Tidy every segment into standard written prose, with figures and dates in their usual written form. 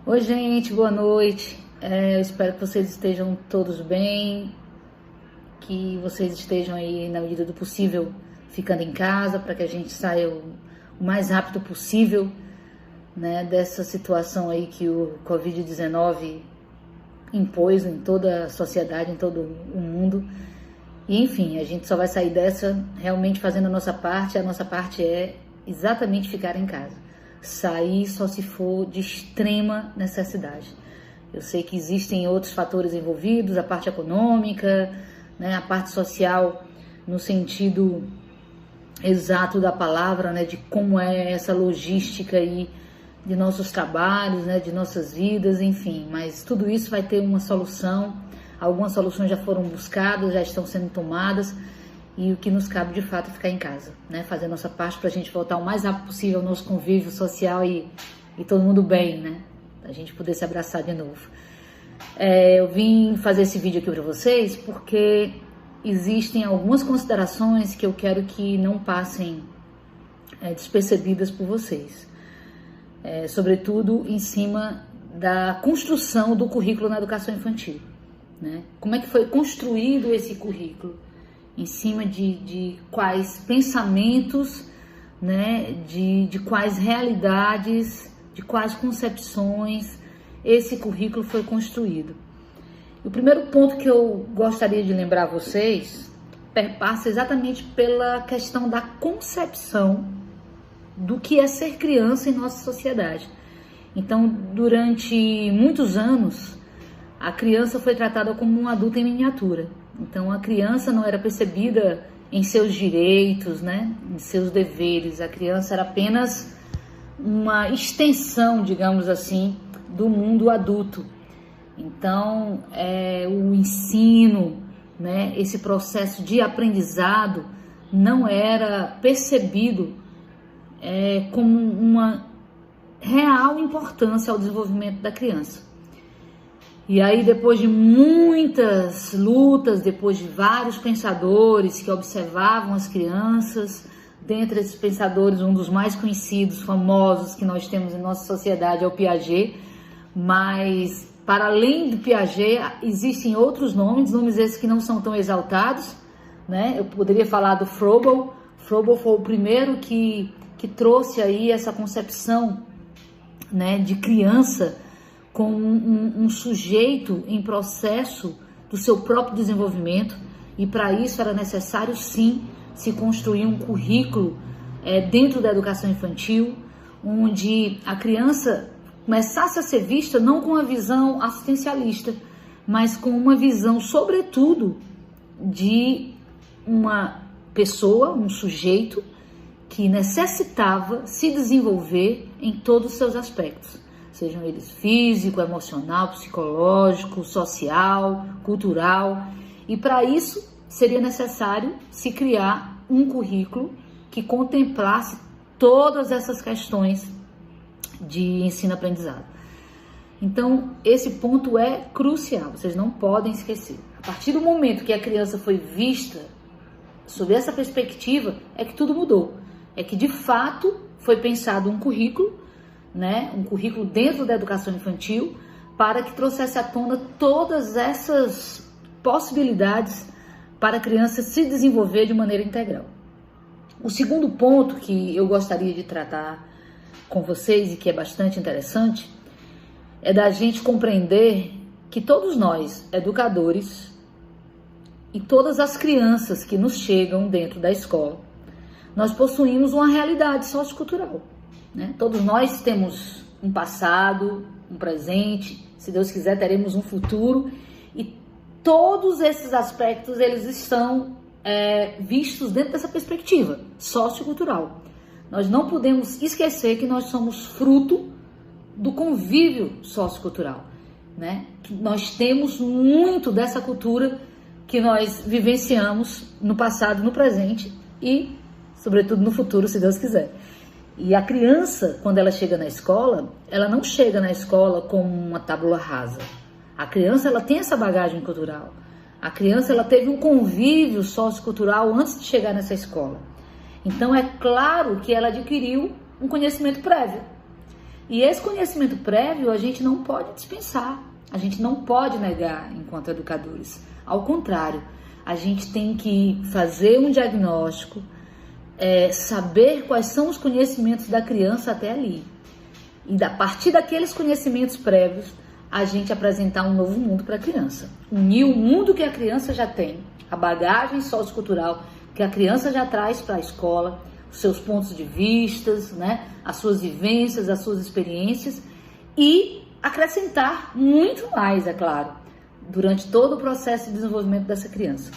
Oi, gente, boa noite. Eu espero que vocês estejam todos bem, que vocês estejam aí, na medida do possível, ficando em casa para que a gente saia o mais rápido possível, né, dessa situação aí que o Covid-19 impôs em toda a sociedade, em todo o mundo. E, enfim, a gente só vai sair dessa realmente fazendo a nossa parte. A nossa parte é exatamente ficar em casa. Sair só se for de extrema necessidade. Eu sei que existem outros fatores envolvidos, a parte econômica, né, a parte social, no sentido exato da palavra, né, de como é essa logística aí de nossos trabalhos, né, de nossas vidas, enfim. Mas tudo isso vai ter uma solução. Algumas soluções já foram buscadas, já estão sendo tomadas. E o que nos cabe de fato é ficar em casa, né? Fazer a nossa parte para a gente voltar o mais rápido possível ao nosso convívio social e todo mundo bem, né? Pra gente poder se abraçar de novo. Eu vim fazer esse vídeo aqui para vocês porque existem algumas considerações que eu quero que não passem despercebidas por vocês. Sobretudo em cima da construção do currículo na educação infantil, né? Como é que foi construído esse currículo? Em cima de quais pensamentos, né, de quais realidades, de quais concepções esse currículo foi construído. O primeiro ponto que eu gostaria de lembrar a vocês perpassa exatamente pela questão da concepção do que é ser criança em nossa sociedade. Então, durante muitos anos, a criança foi tratada como um adulto em miniatura. Então, a criança não era percebida em seus direitos, né, em seus deveres. A criança era apenas uma extensão, digamos assim, do mundo adulto. Então, o ensino, né, esse processo de aprendizado não era percebido como uma real importância ao desenvolvimento da criança. E aí, depois de muitas lutas, depois de vários pensadores que observavam as crianças, dentre esses pensadores, um dos mais conhecidos, famosos que nós temos em nossa sociedade é o Piaget, mas para além do Piaget, existem outros nomes esses que não são tão exaltados, né? Eu poderia falar do Froebel. Froebel foi o primeiro que trouxe aí essa concepção, né, de criança com um sujeito em processo do seu próprio desenvolvimento, e para isso era necessário sim se construir um currículo dentro da educação infantil, onde a criança começasse a ser vista não com uma visão assistencialista, mas com uma visão, sobretudo, de uma pessoa, um sujeito que necessitava se desenvolver em todos os seus aspectos, sejam eles físico, emocional, psicológico, social, cultural. E para isso seria necessário se criar um currículo que contemplasse todas essas questões de ensino-aprendizado. Então, esse ponto é crucial, vocês não podem esquecer. A partir do momento que a criança foi vista sob essa perspectiva, é que tudo mudou. É que, de fato, foi pensado um currículo, né, um currículo dentro da educação infantil, para que trouxesse à tona todas essas possibilidades para a criança se desenvolver de maneira integral. O segundo ponto que eu gostaria de tratar com vocês, e que é bastante interessante, é da gente compreender que todos nós, educadores, e todas as crianças que nos chegam dentro da escola, nós possuímos uma realidade sociocultural, né? Todos nós temos um passado, um presente, se Deus quiser teremos um futuro, e todos esses aspectos eles estão vistos dentro dessa perspectiva sociocultural. Nós não podemos esquecer que nós somos fruto do convívio sociocultural, né? Nós temos muito dessa cultura que nós vivenciamos no passado, no presente e, sobretudo, no futuro, se Deus quiser. E a criança, quando ela chega na escola, ela não chega na escola como uma tábula rasa. A criança, ela tem essa bagagem cultural. A criança, ela teve um convívio sociocultural antes de chegar nessa escola. Então, é claro que ela adquiriu um conhecimento prévio. E esse conhecimento prévio a gente não pode dispensar, a gente não pode negar enquanto educadores. Ao contrário, a gente tem que fazer um diagnóstico, saber quais são os conhecimentos da criança até ali. E a partir daqueles conhecimentos prévios, a gente apresentar um novo mundo para a criança. Unir o mundo que a criança já tem, a bagagem sociocultural que a criança já traz para a escola, os seus pontos de vista, né, as suas vivências, as suas experiências, e acrescentar muito mais, é claro, durante todo o processo de desenvolvimento dessa criança.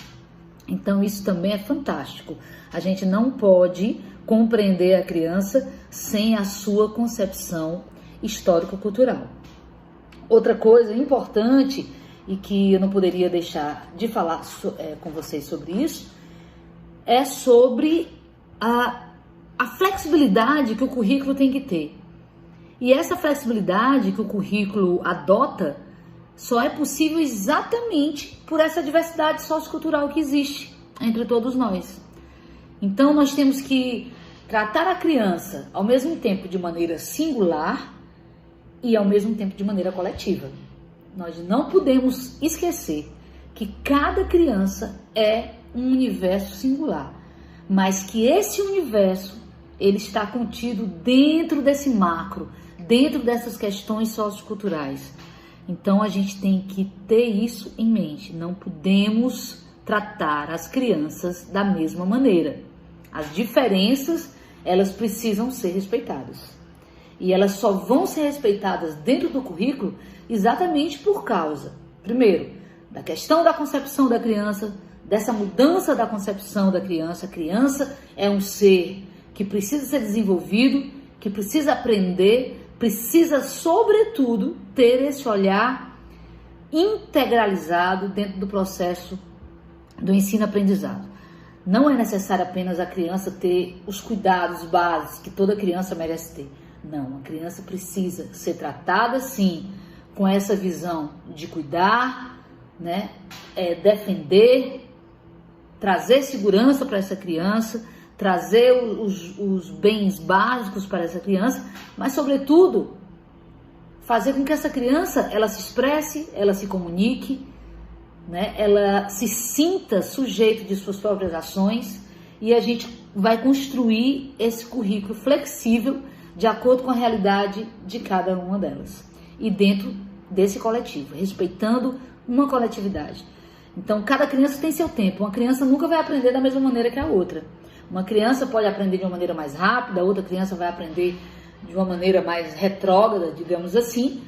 Então isso também é fantástico. A gente não pode compreender a criança sem a sua concepção histórico-cultural. Outra coisa importante e que eu não poderia deixar de falar com vocês sobre isso é sobre a flexibilidade que o currículo tem que ter. E essa flexibilidade que o currículo adota só é possível exatamente por essa diversidade sociocultural que existe entre todos nós. Então nós temos que tratar a criança ao mesmo tempo de maneira singular e ao mesmo tempo de maneira coletiva. Nós não podemos esquecer que cada criança é um universo singular, mas que esse universo ele está contido dentro desse macro, dentro dessas questões socioculturais. Então a gente tem que ter isso em mente. Não podemos tratar as crianças da mesma maneira. As diferenças, elas precisam ser respeitadas. E elas só vão ser respeitadas dentro do currículo exatamente por causa, primeiro, da questão da concepção da criança, dessa mudança da concepção da criança. A criança é um ser que precisa ser desenvolvido, que precisa aprender, precisa, sobretudo, ter esse olhar integralizado dentro do processo do ensino-aprendizado. Não é necessário apenas a criança ter os cuidados básicos que toda criança merece ter. Não, a criança precisa ser tratada, sim, com essa visão de cuidar, né, defender, trazer segurança para essa criança, trazer os bens básicos para essa criança, mas, sobretudo, fazer com que essa criança ela se expresse, ela se comunique, né, ela se sinta sujeito de suas próprias ações, e a gente vai construir esse currículo flexível de acordo com a realidade de cada uma delas e dentro desse coletivo, respeitando uma coletividade. Então, cada criança tem seu tempo. Uma criança nunca vai aprender da mesma maneira que a outra. Uma criança pode aprender de uma maneira mais rápida, outra criança vai aprender de uma maneira mais retrógrada, digamos assim,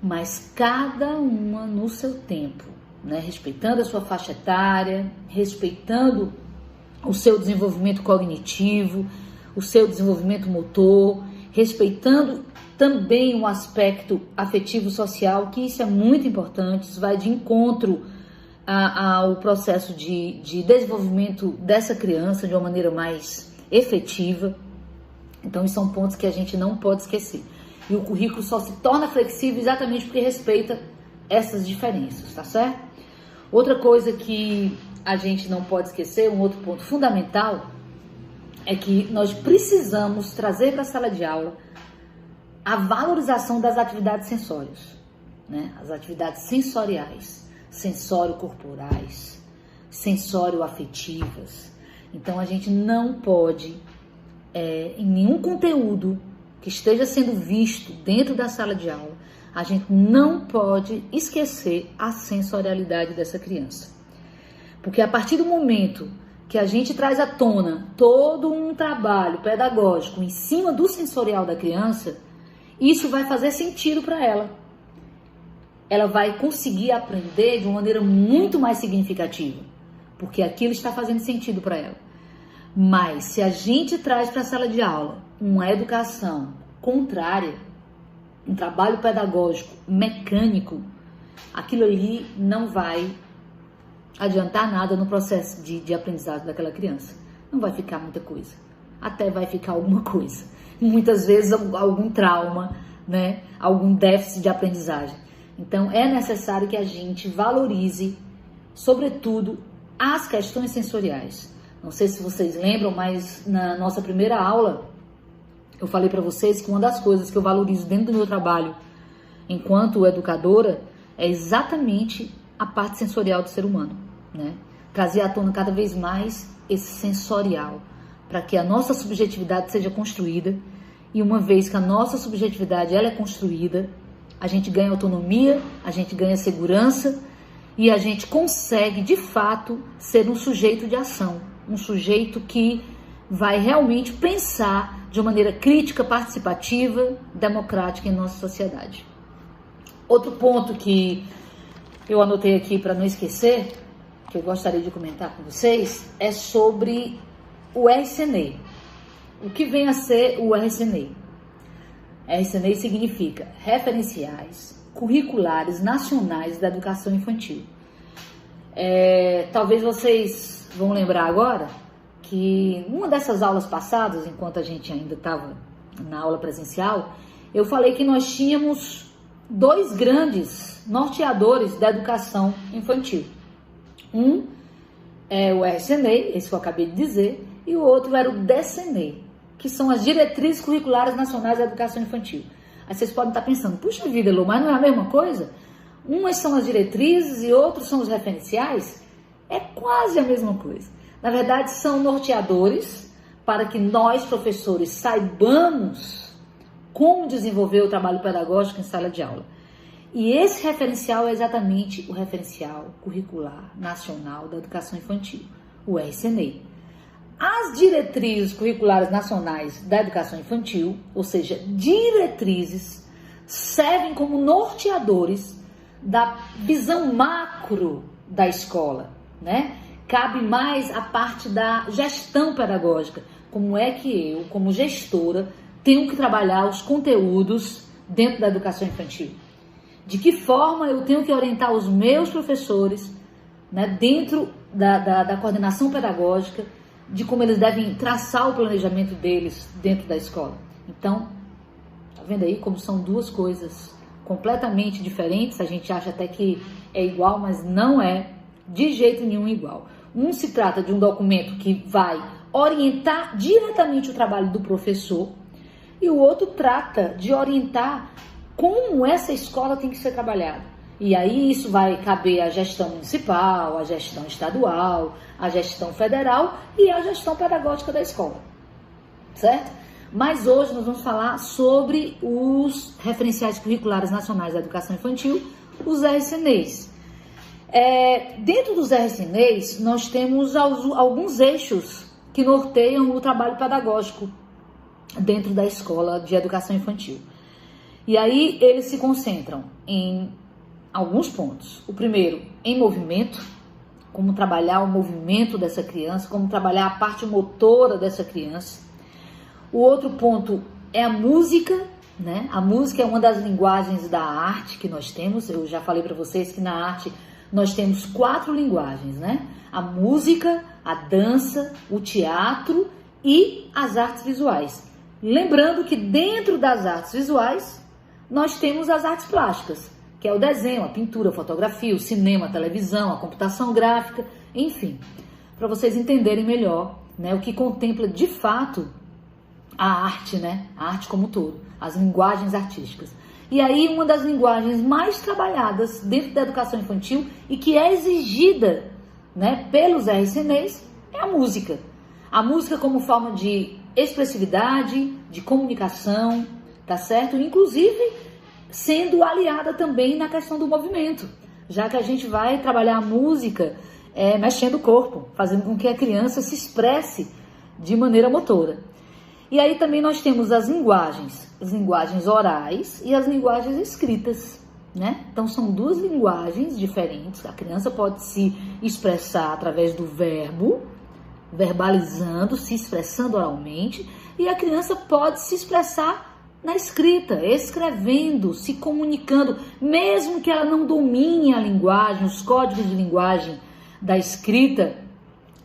mas cada uma no seu tempo, né? Respeitando a sua faixa etária, respeitando o seu desenvolvimento cognitivo, o seu desenvolvimento motor, respeitando também o aspecto afetivo social, que isso é muito importante, isso vai de encontro ao processo de desenvolvimento dessa criança de uma maneira mais efetiva. Então, esses são pontos que a gente não pode esquecer. E o currículo só se torna flexível exatamente porque respeita essas diferenças, tá certo? Outra coisa que a gente não pode esquecer, um outro ponto fundamental, é que nós precisamos trazer para a sala de aula a valorização das atividades sensórias, né? As atividades sensoriais, sensório-corporais, sensório-afetivas. Então, a gente não pode, em nenhum conteúdo que esteja sendo visto dentro da sala de aula, a gente não pode esquecer a sensorialidade dessa criança. Porque a partir do momento que a gente traz à tona todo um trabalho pedagógico em cima do sensorial da criança, isso vai fazer sentido para ela. Ela vai conseguir aprender de uma maneira muito mais significativa, porque aquilo está fazendo sentido para ela. Mas se a gente traz para a sala de aula uma educação contrária, um trabalho pedagógico mecânico, aquilo ali não vai adiantar nada no processo de aprendizado daquela criança. Não vai ficar muita coisa. Até vai ficar alguma coisa. Muitas vezes algum trauma, né? Algum déficit de aprendizagem. Então é necessário que a gente valorize, sobretudo, as questões sensoriais. Não sei se vocês lembram, mas na nossa primeira aula Eu falei para vocês que uma das coisas que eu valorizo dentro do meu trabalho enquanto educadora é exatamente a parte sensorial do ser humano, né? Trazer à tona cada vez mais esse sensorial, para que a nossa subjetividade seja construída, e uma vez que a nossa subjetividade ela é construída, a gente ganha autonomia, a gente ganha segurança e a gente consegue, de fato, ser um sujeito de ação, um sujeito que vai realmente pensar de uma maneira crítica, participativa, democrática em nossa sociedade. Outro ponto que eu anotei aqui para não esquecer, que eu gostaria de comentar com vocês, é sobre o RCNEI. O que vem a ser o RCNEI? RCNEI significa Referenciais Curriculares Nacionais da Educação Infantil. Talvez vocês vão lembrar agora que numa dessas aulas passadas, enquanto a gente ainda estava na aula presencial, eu falei que nós tínhamos dois grandes norteadores da educação infantil. Um é o RCNEI, esse que eu acabei de dizer, e o outro era o DCNEI, que são as Diretrizes Curriculares Nacionais da Educação Infantil. Aí vocês podem estar pensando, puxa vida, Elô, mas não é a mesma coisa? Umas são as diretrizes e outros são os referenciais? É quase a mesma coisa. Na verdade, são norteadores para que nós, professores, saibamos como desenvolver o trabalho pedagógico em sala de aula. E esse referencial é exatamente o Referencial Curricular Nacional da Educação Infantil, o RCNEI. As Diretrizes Curriculares Nacionais da Educação Infantil, ou seja, diretrizes, servem como norteadores da visão macro da escola, né? Cabe mais a parte da gestão pedagógica. Como é que eu, como gestora, tenho que trabalhar os conteúdos dentro da educação infantil? De que forma eu tenho que orientar os meus professores, né, dentro da coordenação pedagógica, de como eles devem traçar o planejamento deles dentro da escola. Então, tá vendo aí como são duas coisas completamente diferentes? A gente acha até que é igual, mas não é de jeito nenhum igual. Um se trata de um documento que vai orientar diretamente o trabalho do professor, e o outro trata de orientar como essa escola tem que ser trabalhada. E aí isso vai caber à gestão municipal, à gestão estadual, à gestão federal e à gestão pedagógica da escola, certo? Mas hoje nós vamos falar sobre os Referenciais Curriculares Nacionais da Educação Infantil, os RCNEIs. Dentro dos RCNEIs, nós temos alguns eixos que norteiam o trabalho pedagógico dentro da escola de educação infantil. E aí eles se concentram em alguns pontos. O primeiro, em movimento, como trabalhar o movimento dessa criança, como trabalhar a parte motora dessa criança. O outro ponto é a música, né? A música é uma das linguagens da arte que nós temos. Eu já falei para vocês que na arte nós temos 4 linguagens, né? A música, a dança, o teatro e as artes visuais. Lembrando que dentro das artes visuais nós temos as artes plásticas, que é o desenho, a pintura, a fotografia, o cinema, a televisão, a computação gráfica, enfim, para vocês entenderem melhor, né, o que contempla de fato a arte, né, a arte como um todo, as linguagens artísticas. E aí uma das linguagens mais trabalhadas dentro da educação infantil e que é exigida, né, pelos RCNEIs é a música. A música como forma de expressividade, de comunicação, tá certo? Inclusive sendo aliada também na questão do movimento, já que a gente vai trabalhar a música mexendo o corpo, fazendo com que a criança se expresse de maneira motora. E aí também nós temos as linguagens orais e as linguagens escritas, né? Então são 2 linguagens diferentes. A criança pode se expressar através do verbo, verbalizando, se expressando oralmente, e a criança pode se expressar na escrita, escrevendo, se comunicando, mesmo que ela não domine a linguagem, os códigos de linguagem da escrita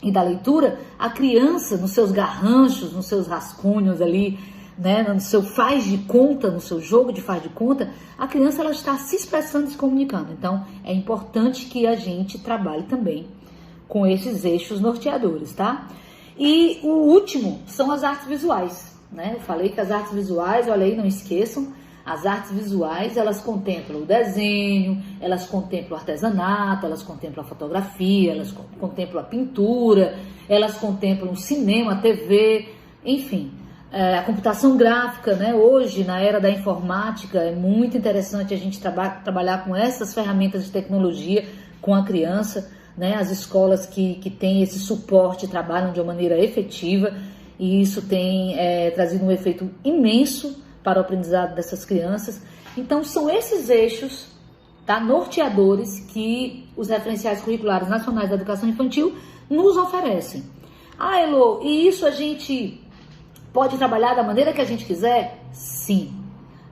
e da leitura, a criança, nos seus garranchos, nos seus rascunhos ali, né, no seu faz de conta, no seu jogo de faz de conta, a criança ela está se expressando e se comunicando. Então, é importante que a gente trabalhe também com esses eixos norteadores, tá? E o último são as artes visuais, né? Eu falei que as artes visuais, olha aí, não esqueçam, as artes visuais, elas contemplam o desenho, elas contemplam o artesanato, elas contemplam a fotografia, elas contemplam a pintura, elas contemplam o cinema, a TV, enfim, a computação gráfica, né? Hoje, na era da informática, é muito interessante a gente trabalhar com essas ferramentas de tecnologia com a criança, né? As escolas que têm esse suporte trabalham de uma maneira efetiva e isso tem trazido um efeito imenso para o aprendizado dessas crianças. Então, são esses eixos, tá, norteadores que os referenciais curriculares nacionais da educação infantil nos oferecem. Ah, Elo, e isso a gente pode trabalhar da maneira que a gente quiser? Sim,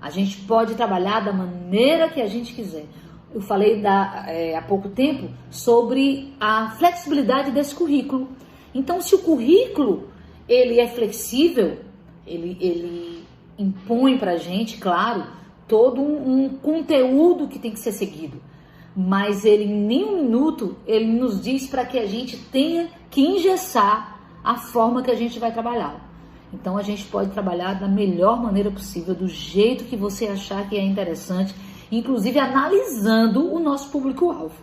a gente pode trabalhar da maneira que a gente quiser. Eu falei há pouco tempo sobre a flexibilidade desse currículo. Então, se o currículo ele é flexível, ele impõe para a gente, claro, todo um conteúdo que tem que ser seguido. Mas ele, em nenhum minuto, ele nos diz para que a gente tenha que engessar a forma que a gente vai trabalhar. Então, a gente pode trabalhar da melhor maneira possível, do jeito que você achar que é interessante, inclusive analisando o nosso público-alvo.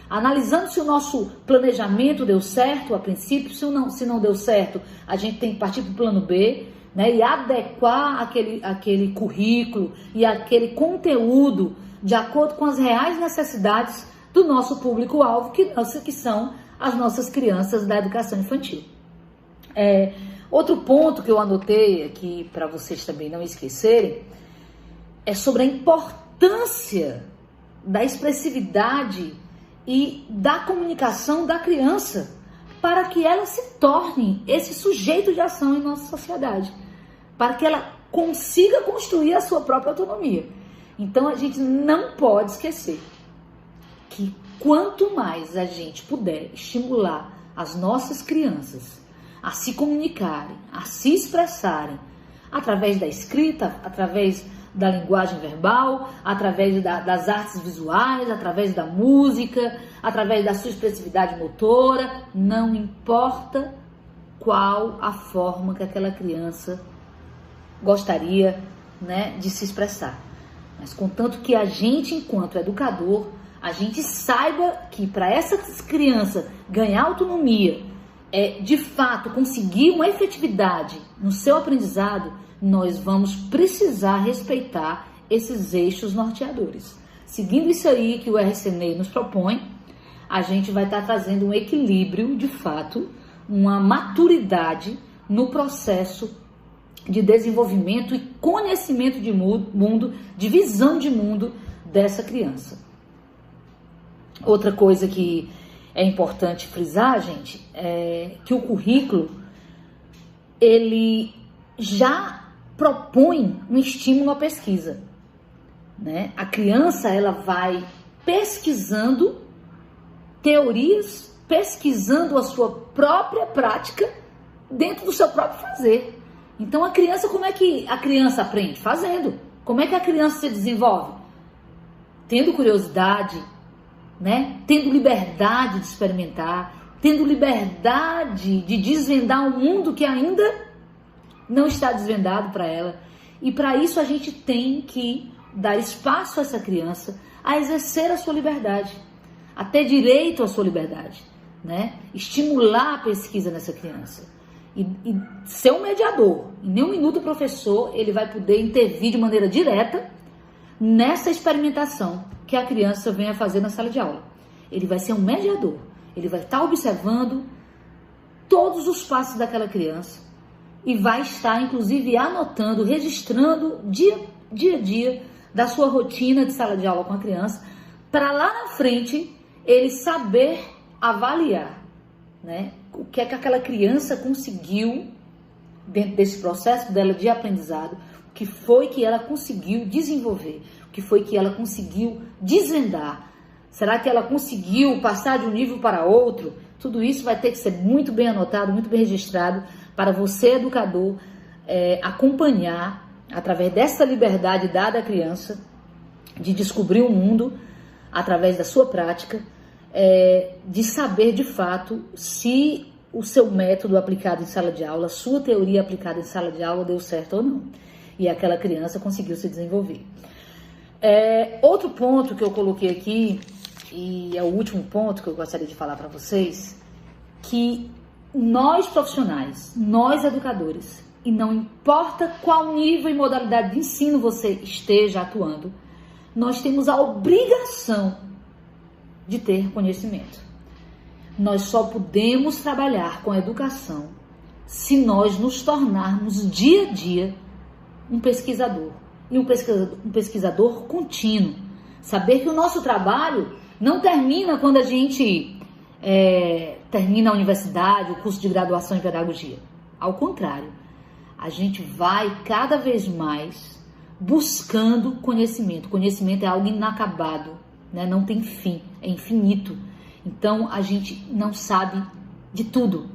Analisando se o nosso planejamento deu certo a princípio, se não deu certo, a gente tem que partir para o plano B, né, e adequar aquele currículo e aquele conteúdo de acordo com as reais necessidades do nosso público-alvo, que são as nossas crianças da educação infantil. Outro ponto que eu anotei aqui para vocês também não esquecerem é sobre a importância da expressividade e da comunicação da criança para que ela se torne esse sujeito de ação em nossa sociedade, para que ela consiga construir a sua própria autonomia. Então a gente não pode esquecer que quanto mais a gente puder estimular as nossas crianças a se comunicarem, a se expressarem através da escrita, através da linguagem verbal, através das artes visuais, através da música, através da sua expressividade motora, não importa qual a forma que aquela criança gostaria, né, de se expressar. Mas contanto que a gente, enquanto educador, a gente saiba que para essa criança ganhar autonomia, de fato conseguir uma efetividade no seu aprendizado, nós vamos precisar respeitar esses eixos norteadores. Seguindo isso aí que o RCNEI nos propõe, a gente vai estar trazendo um equilíbrio, de fato, uma maturidade no processo de desenvolvimento e conhecimento de mundo, de visão de mundo dessa criança. Outra coisa que é importante frisar, gente, é que o currículo, ele já propõe um estímulo à pesquisa, né? A criança, ela vai pesquisando teorias, pesquisando a sua própria prática dentro do seu próprio fazer. Então, a criança, como é que a criança aprende? Fazendo. Como é que a criança se desenvolve? Tendo curiosidade, né? Tendo liberdade de experimentar, tendo liberdade de desvendar um mundo que ainda não está desvendado para ela. E para isso a gente tem que dar espaço a essa criança a exercer a sua liberdade, a ter direito à sua liberdade, né? Estimular a pesquisa nessa criança. E ser um mediador. Em nenhum minuto o professor ele vai poder intervir de maneira direta nessa experimentação que a criança vem a fazer na sala de aula. Ele vai ser um mediador. Ele vai estar observando todos os passos daquela criança e vai estar, inclusive, anotando, registrando dia a dia da sua rotina de sala de aula com a criança, para lá na frente ele saber avaliar, né, o que é que aquela criança conseguiu dentro desse processo dela de aprendizado, o que foi que ela conseguiu desenvolver, o que foi que ela conseguiu desvendar. Será que ela conseguiu passar de um nível para outro? Tudo isso vai ter que ser muito bem anotado, muito bem registrado, para você, educador, acompanhar, através dessa liberdade dada à criança, de descobrir o mundo, através da sua prática, de saber de fato se o seu método aplicado em sala de aula, a sua teoria aplicada em sala de aula deu certo ou não. E aquela criança conseguiu se desenvolver. Outro ponto que eu coloquei aqui, e é o último ponto que eu gostaria de falar para vocês, que nós profissionais, nós educadores, e não importa qual nível e modalidade de ensino você esteja atuando, nós temos a obrigação de ter conhecimento. Nós só podemos trabalhar com a educação se nós nos tornarmos dia a dia um pesquisador. E um pesquisador contínuo. Saber que o nosso trabalho não termina quando a gente termina a universidade, o curso de graduação em pedagogia. Ao contrário, a gente vai cada vez mais buscando conhecimento. Conhecimento é algo inacabado, né? Não tem fim, é infinito. Então, a gente não sabe de tudo.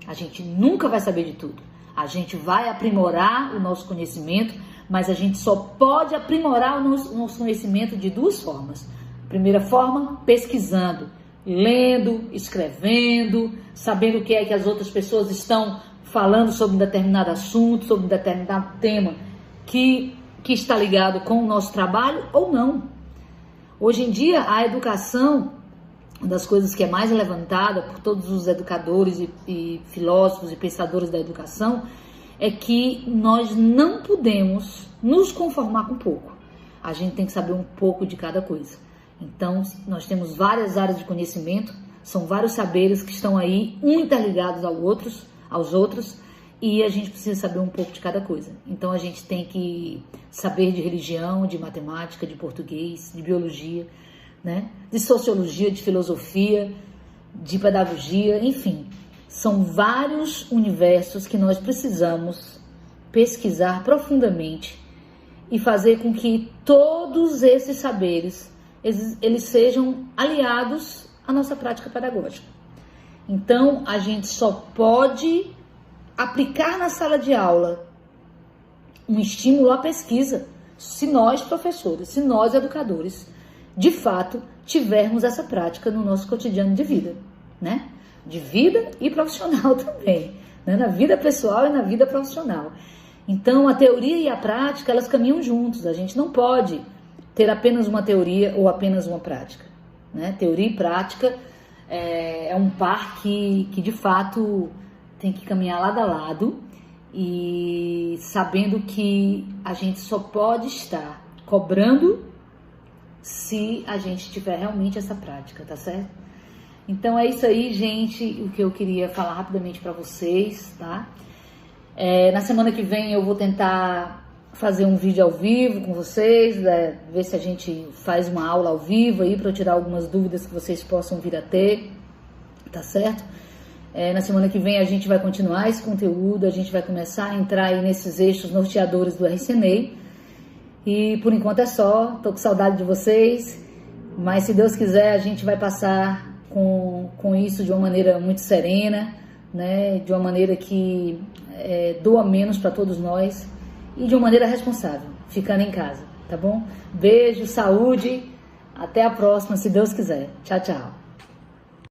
A gente nunca vai saber de tudo. A gente vai aprimorar o nosso conhecimento, mas a gente só pode aprimorar o nosso conhecimento de duas formas. Primeira forma, pesquisando, lendo, escrevendo, sabendo o que é que as outras pessoas estão falando sobre um determinado assunto, sobre um determinado tema que está ligado com o nosso trabalho ou não. Hoje em dia, a educação, uma das coisas que é mais levantada por todos os educadores e filósofos e pensadores da educação, é que nós não podemos nos conformar com pouco. A gente tem que saber um pouco de cada coisa. Então, nós temos várias áreas de conhecimento, são vários saberes que estão aí, interligados aos outros, e a gente precisa saber um pouco de cada coisa. Então, a gente tem que saber de religião, de matemática, de português, de biologia, né? De sociologia, de filosofia, de pedagogia, enfim. São vários universos que nós precisamos pesquisar profundamente e fazer com que todos esses saberes eles sejam aliados à nossa prática pedagógica. Então, a gente só pode aplicar na sala de aula um estímulo à pesquisa se nós, professores, se nós, educadores, de fato, tivermos essa prática no nosso cotidiano de vida, né? De vida e profissional também, né? Na vida pessoal e na vida profissional. Então, a teoria e a prática, elas caminham juntos. A gente não pode ter apenas uma teoria ou apenas uma prática, né? Teoria e prática é um par que de fato tem que caminhar lado a lado e sabendo que a gente só pode estar cobrando se a gente tiver realmente essa prática, tá certo? Então é isso aí, gente, o que eu queria falar rapidamente para vocês, tá? Na semana que vem eu vou tentar fazer um vídeo ao vivo com vocês, ver se a gente faz uma aula ao vivo aí para eu tirar algumas dúvidas que vocês possam vir a ter, tá certo? Na semana que vem a gente vai continuar esse conteúdo, a gente vai começar a entrar aí nesses eixos norteadores do RCNEI. E por enquanto é só, tô com saudade de vocês, mas se Deus quiser a gente vai passar com isso de uma maneira muito serena, né? De uma maneira que doa menos para todos nós e de uma maneira responsável, ficando em casa, tá bom? Beijo, saúde, até a próxima, se Deus quiser. Tchau, tchau.